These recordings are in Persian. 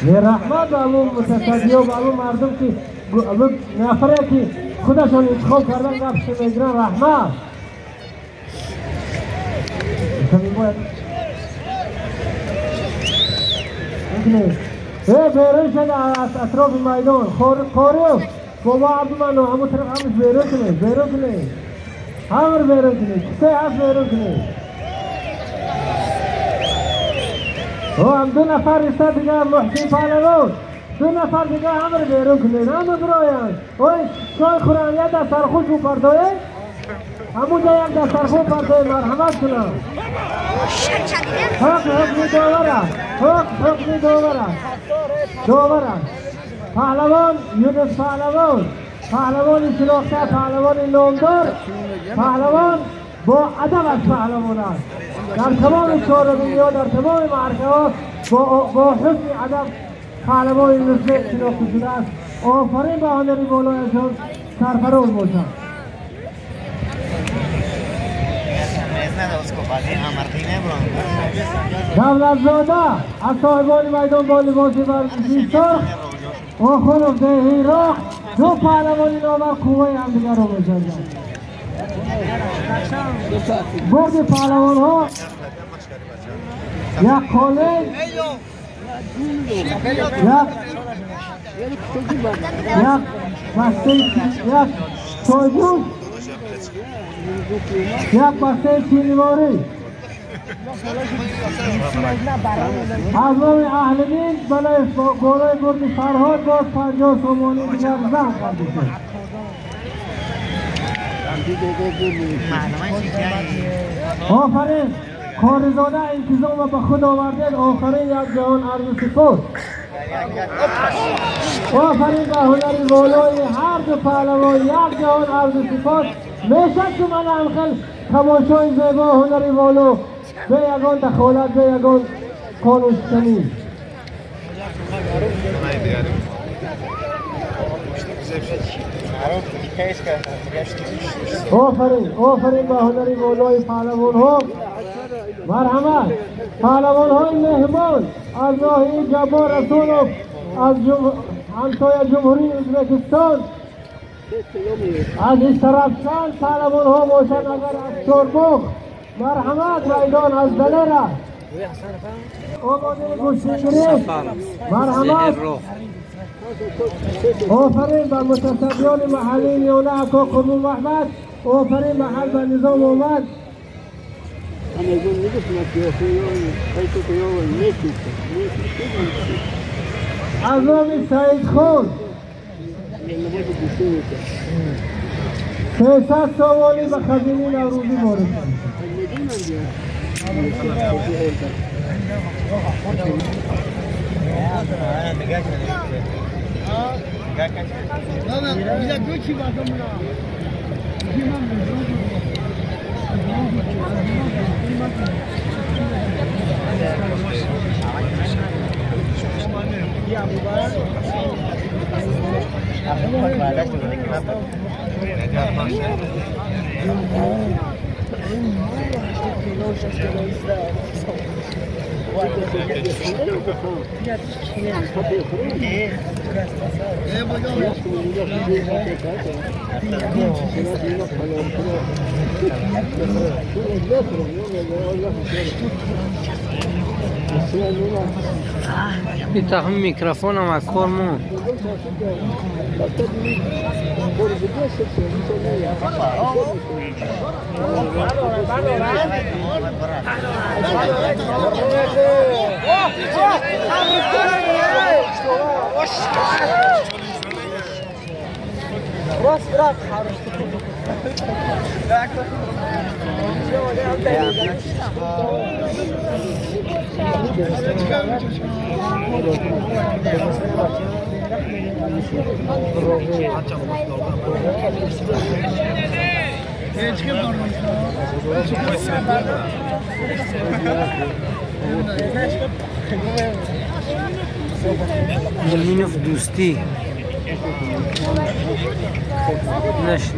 رحمت به اون متصدی و به اون مردم که نفره که خودشان انتخاب کردن قبش میگرن رحمت بیرون شده از اطراف میدان خاریو بابا عبدالمنو همون طرف همش بیرون کنه همه بیرون کنه کسی هست بیرون کنه هم دو نفر ایستاد دیگه محسن پهلوان دو نفر دیگه همه بیرون کنه همه براین چای خورن یه دست سرخوش بپردایه همونجا یک دست سرخوش پردایه مرحمت کنم حکم داوره پهلوان یونس پهلوان شناخته پهلوان نامدار پهلوان با ادب از پهلوان است در تمام شهر دنیا در تمام معرکات با حسن ادب پهلوان یونس شناخته شده است آفرین به هنری بالایشان سرفراز باشد دولت زاده از صاحبان میدان با لباسی ورزشی سرخ و خلف دهی راق دو پهلوانی نامور قوه همدیگر رو می‌جنگند برد پهلوان ها یک کالین یک بسته یک چایجوش یک بسته چینیواری از نام اهل دین برای گروه برد فرهاد باز 50 سومانی دیگر زن کرده شد آفرین کارزاده انتظام به خود آوردید آخرین یک جهان عرض سپاس آفرین به هنری والای هر دو پهلوان یک جهان عرض سپاس میشد که من امخل تماشای زیبا هنری والو به یگان دخالت به یگان قانون شکنی آفرین به هنری والای پهلوان ها مرحمت پهلوان های مهمان از ناحیه جبار رسولوف از همسایه جمهوری ازبکستان از استرابشان پهلوان ها باشند اگر از چوربوخ مرحمت میدان از دلره آماده گوشتگیری مرحمت آفرین به متصدیان محلی میانه اکا قبول محمد آفرین به حل به نظام آمد از نام سعید خون 300 سوالی به خزینه نوروزی وارد میتاهم میکروفون هم کار مون زمینوف دوستی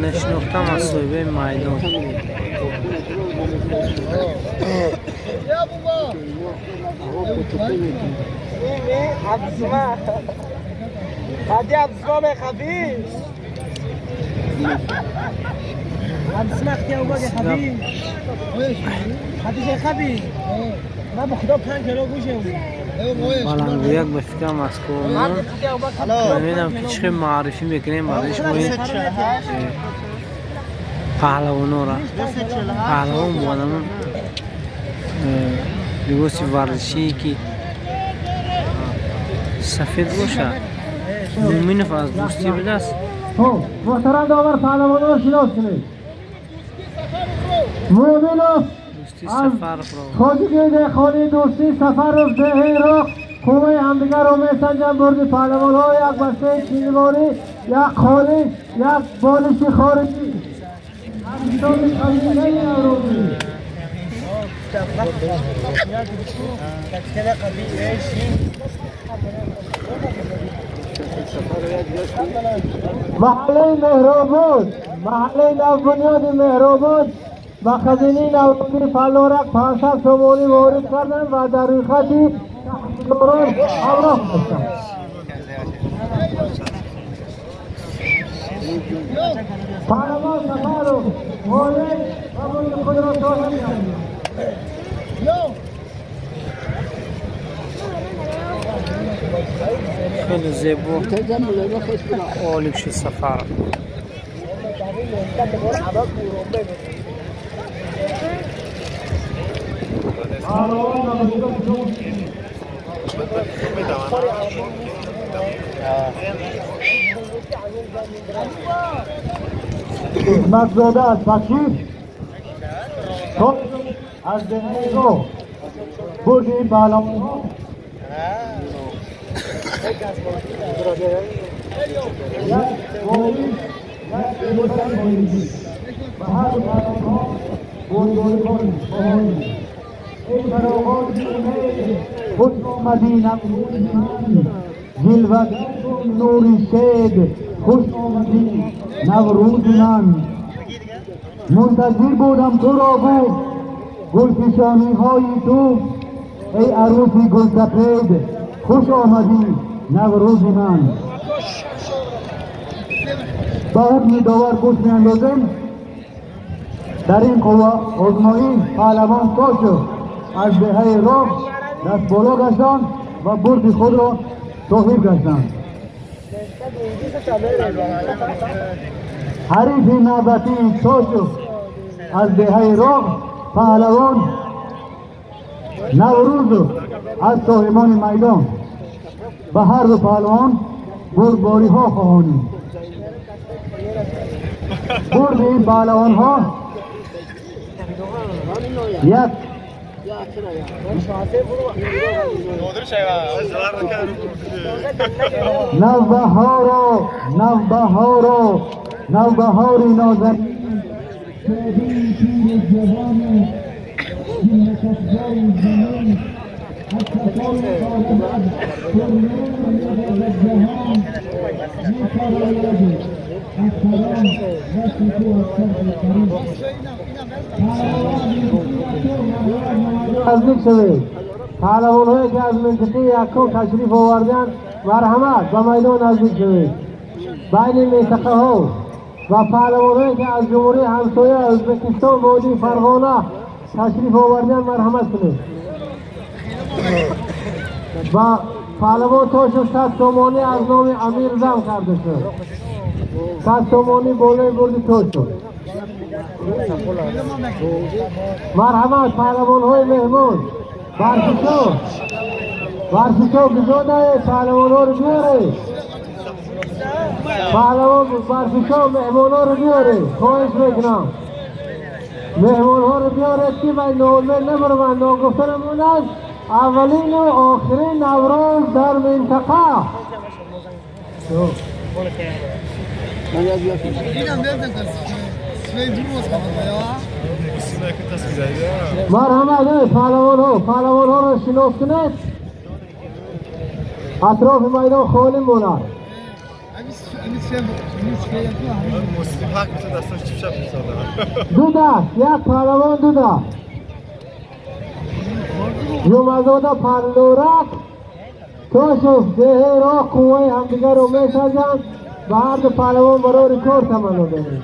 نشناختم از صاحب میدان يا بابا عبد السماء هادي عبد السماء خفيف عبد السماء اختي ابو بكر خفيف هادي شيء خفيف ما بخدا 5 کیلو گوشه بالان گویک بفکر مسکون ببینم پیشخی معرفی میکنیم بعدش باید پهلوانو را پهلوان بودم لباس ورزشی که سفید باشه مومن از دوستی به دست محترم داور پهلوانو رو شناس کنید مومن از خواجه خالی دوستی سفر رو ده رو خوبه همدیگر رو میسنجن بردی پهلوان ها یک بسته چینواری یک خالی یک بالش خارجی همچنان قبیله نوروزی محله مهرآباد محله نوبنیاد مهرآباد و خزینه نوروزی فلورق 500 تومانی وارد کردن و در روی خطی دوران همراه هستند. پهلوان سفر رو وارد و بوی خود را صاحب کردند. خیلی زیبا عالی بشه سفر مزاده از بشیر خب از دنیای رو بردی پهلوان ها خوش آمدی جلوه نوری شد خوش آمدی نوروز من منتظر بودم تو را بود گلفشانی های تو ای عروسی گلسپید خوش آمدی نوروز من با حکم داور گوش می اندازیم در این قوا آزمایی پهلوان تا شد از دهه راه دست بالا گشتند و برد خود را صاحب گشتند. حریف نوبتی تا شد از دهه راه پهلوان نوروز از صاحبان میدان و هر دو پهلوان بردباری ها خواهانیم. برد این پهلوان ها یک نوبهاری نازنین نزدیک شوید. پهلوان هایی که از منطقه یکو تشریف آوردن مرحمت به میدان نزدیک شوید. بین منطقه ها و پهلوان هایی که از جمهوری همسایه ازبکستان وادی فرغانه تشریف آوردن مرحمت کنید. و پهلوان تا شد 100 تومانی از نام امیر زم کرده شد. 100 تومانی بالای بردی تا شد. مرحمت پهلوان های مهمون برفشو گذاده پهلوان ها رو بیاره. پهلوان برفشو مهمون ها رو بیاره. خواهش میکنم مهمون ها رو بیاره که باید نولمه نبرمند. گفتنمون است اولین و آخرین نوروز در منطقه. مرحمت پهلوان ها رو شناس کنید. اطراف میدان خالی مونند. دو دست یک پهلوان دو دست جمعزاده پرلورک توشف زهر و قوه همدیگر رو میسازند و هر دو پهلوان برای رکورد تمنا داریم.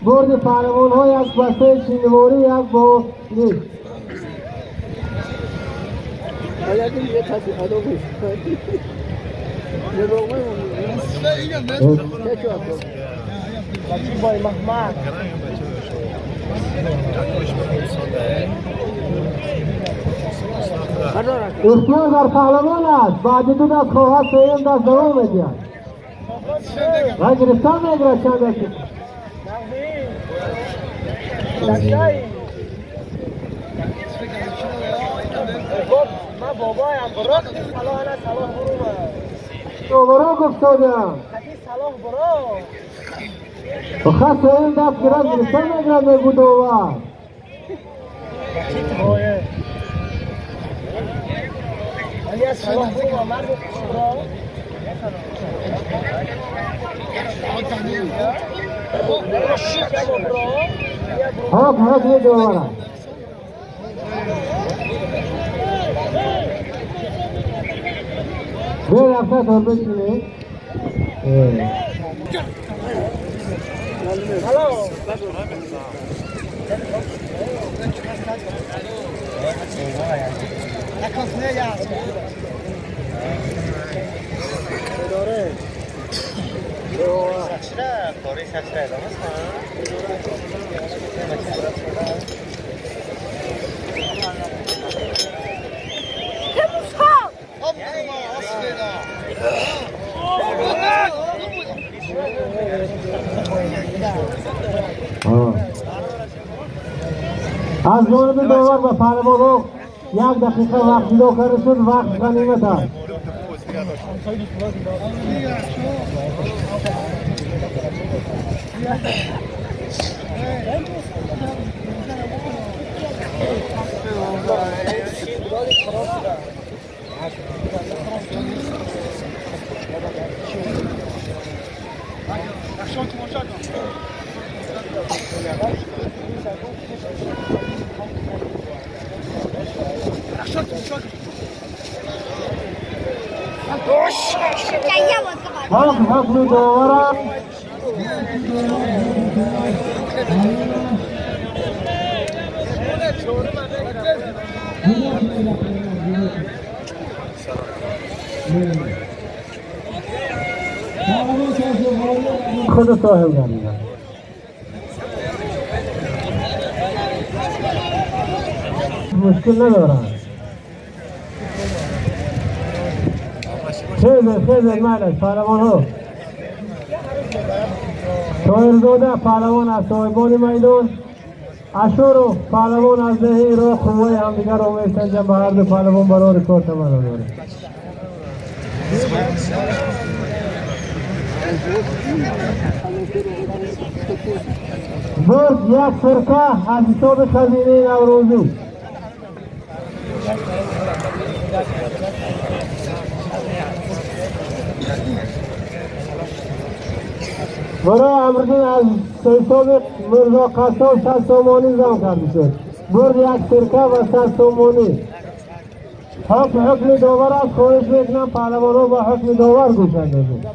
برد پهلوان ها یک بسته چینواری یک با نیست. اختیار در پهلوان است. بعد دو دست خواهد سویم دست دوام میدید و گرفتان میگرد چند دستی من بابایم برو صلاح نه صلاح برو تو برو گفتادم صلاح برو خواهد سویم دست گرد گرفتان میگرد میگو دوام ولی از صلاح برو مرد برو حق می دوارم بیر افتا تا بچینه از جانب داور و پهلوان یک دقیقه وقت جدا کرده شد. وقت غنیمت است. حکم داورم خود صاحب گردیدم. مشکل ندارم. خیزه مالک پهلوان ها طاهرزاده پهلوان از صاحبان میدان، اشورو پهلوان از زهیر و قوه همدیگر رو میسنجن به هر دو پهلوان برای رکورد تمنا داره. برد یک فرقه از حساب خزینه نوروزی. برای امردین از حساب مرزا قصاب 100 تومانی زم کرده شد. برد یک فرقه و 100 تومانی. حکم داور است. خواهش میکنم پهلوان ها با حکم داور گوش اندازید.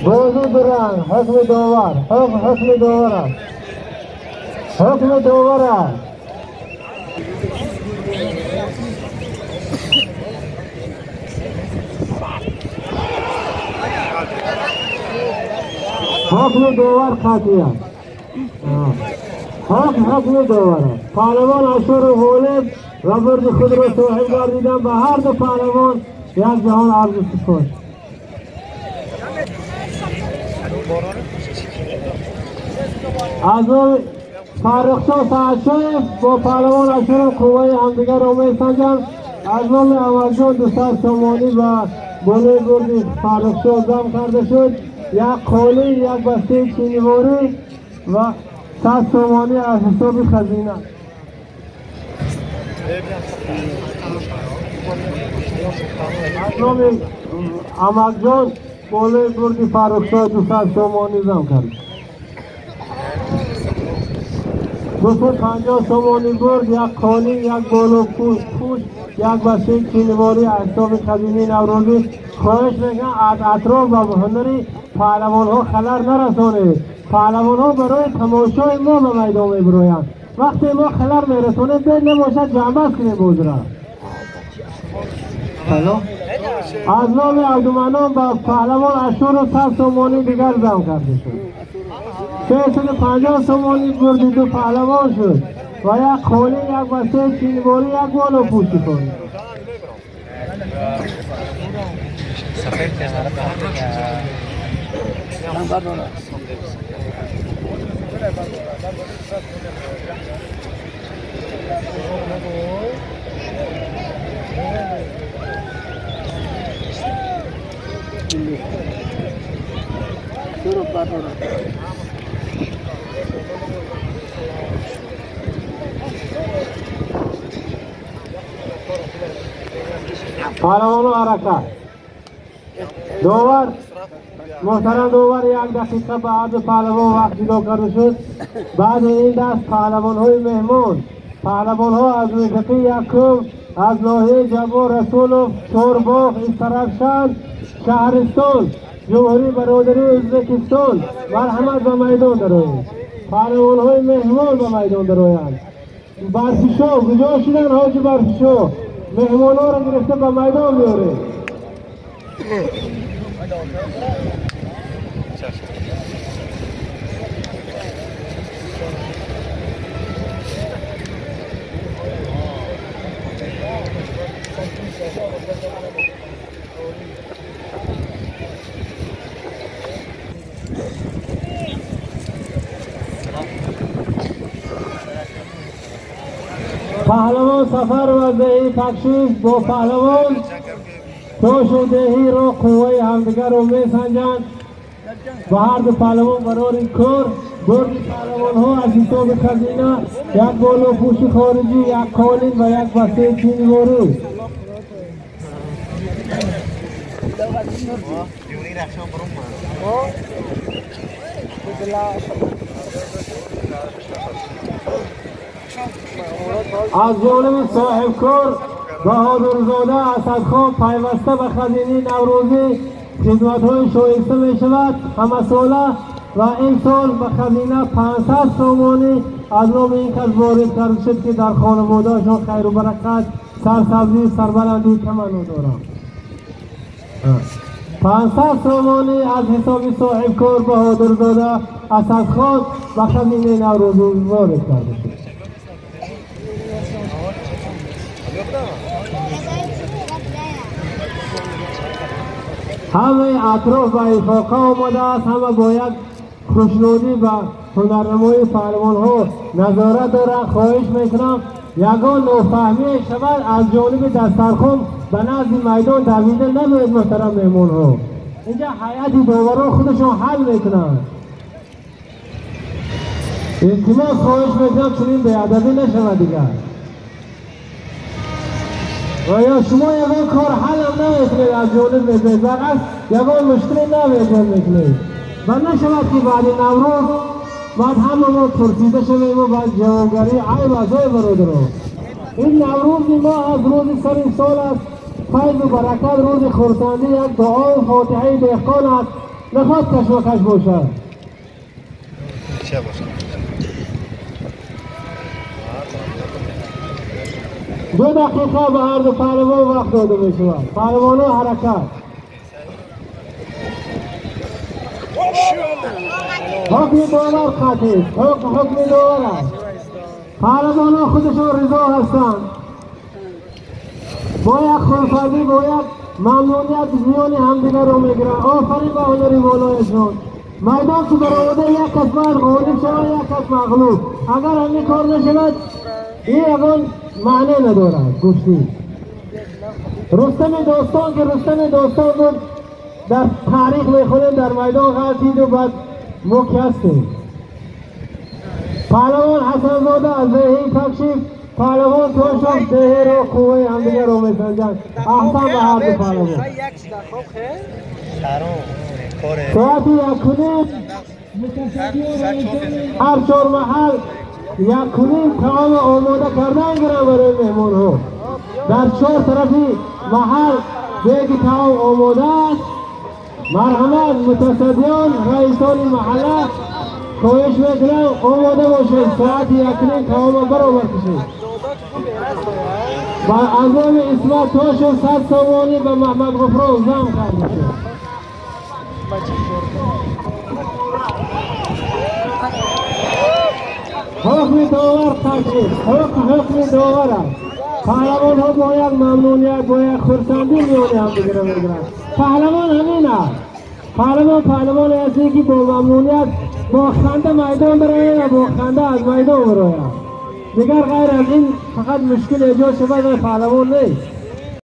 بازو درنگ حکم داور حکم داور است. حکم داور است. حکم داور خاطی است. حکم داور است. پهلوان اشور و غالب و برد خود را صاحب گردیدن به هر دو پهلوان یک جهان عرض سپاس. از آن فرخشان سعدشان با پهلوان اشور و قوه همدیگر را میسنجند. از نام اولجان 200 تومانی و باله برد فرخشان زم کرده شد. یک قولی یک بسته چینیواری و 100 تومانی از حساب خزینه. از نام احمد جان بالای بردی فرخزاد 200 تومانی زم کرد. 250 تومانی برد، یک قالی، یک بالو پوش، یک بسته چینیواری از حساب خزینه نوروزی. خواهش میکنم از اطراف و هنری پهلوان ها خلل نرسانه. پهلوان ها برای تماشای ما به میدان میبرویند. وقتی ما خلل میرسونه بین نباشد جنبه کنیم بود را. از نام عبدالمنان با پهلوان اشور و 100 تومانی دیگر زم کرده شد. 350 تومانی بردی دو پهلوان شد و یک قولی، یک بسته چینیواری، یک بالو پوشی کنید. پهلوانو حرکت. دوور محترم دوور یک دقیقه بعد پهلوان وقت جدا کرده شد. بعد این دست پهلوان های مهمان، پهلوان ها از منطقه یکم، از ناحیه جبار رسولوف، چورباغ، استرافشان، شهرستان، جمهوری برادری ازبکستان مرحمت به میدان درآیید. پهلوان های مهمان به میدان درآیند. برفشو کجا شدن حاج برفشو؟ مهمان ها را گرفته به میدان میاره. پهلوان سفر و دهی تکشیف با پهلوان توش و دهی رو قوه همدیگر رو می سنجند و هر دو پهلوان برار این کار برد پهلوان ها از حساب خزینه یک بالو پوش خارجی، یک قالین و یک بسته چینیواری. از جانب صاحب کار بهادرزاده اسدخان پیوسته به خزینه نوروزی خدمت‌های شایسته می شود همه ساله و این سال به خزینه 500 تومانی از نام این کس وارد کرده شد که در خانواده‌شان خیر و برکت، سرسبزی، سربلندی تمنا دارم. 500 تومانی از حساب صاحب کار بهادرزاده اسدخان به خزینه نوروزی وارد کرده شد. همه اطراف به افاقه آمده است، همه باید خوشنودی به هنرنمای پهلوان ها نظارت دارد. خواهش میکنم یگان نافهمی شود از جانب دسترخوان به نزد میدان دویده نباید. محترم مهمان ها اینجا هیئت داوران خودشون حل میکنن. التماس خواهش میکنم چنین بیادبی نشود دیگر. و یا شما یگان کار حل هم نمیکنید از جانب میکنید برعکس یگان مشکلی نمیکنید میکنید و نشود که بعد نوروز بعد همه ما پرسیده شویم و بعد جوابگری عیب از های برادران. این نوروز ما از روز سر سال است، فیض و برکت، روز خرسندی، یک دعا و فاتحه دهقان است، نخواد کشمکش باشد. دو دقیقه به هر دو پهلوان وقت داده می شود. پهلوان ها حرکت. حکم داور خطیب، حکم داور است. پهلوان ها خودشون رضا هستند. با یک خونسازی، با یک ممنونیت میان همدیگر رو میگیرن. آفرین به هنری والایشون. میدان که برآورده یک کس باید غالب شود، یک کس مغلوب. اگر همین کار نشود این یگان معنی ندارد. گفتی رستم داستان که رستم داستان بود در تاریخ میخونیم در میدان غلطید و بعد مکی هستیم. پهلوان حسن زاده از دهی تکشیف، پهلوان توشف دهی رو قوه همدیگر رو میسنجند. احسن به هر دو پهلوان. ساعتی یکنیم هر چهار محل یکنیم تمام آماده کردن گرم برای مهمان ها. در چهار طرفی محل دیگه تمام آماده است. مرحمت متصدیان رئیسان محله کوشش میکنم آماده باشید. ساعت یکنیم تمام برابر کشید. با انجام اسمت توشف 100 سومانی به محمد غفران زم کرده شد. حکم داور تکشید. حکم داور است. پهلوان ها باید ممنونیت باید خرسندی میونه هم بگیره میگیرن. پهلوان همین است. پهلوان هستی که با ممنونیت با خنده میدان برای و با خنده از میدان برای. دیگر غیر از این فقط مشکل ایجاد شود و پهلوان نیست.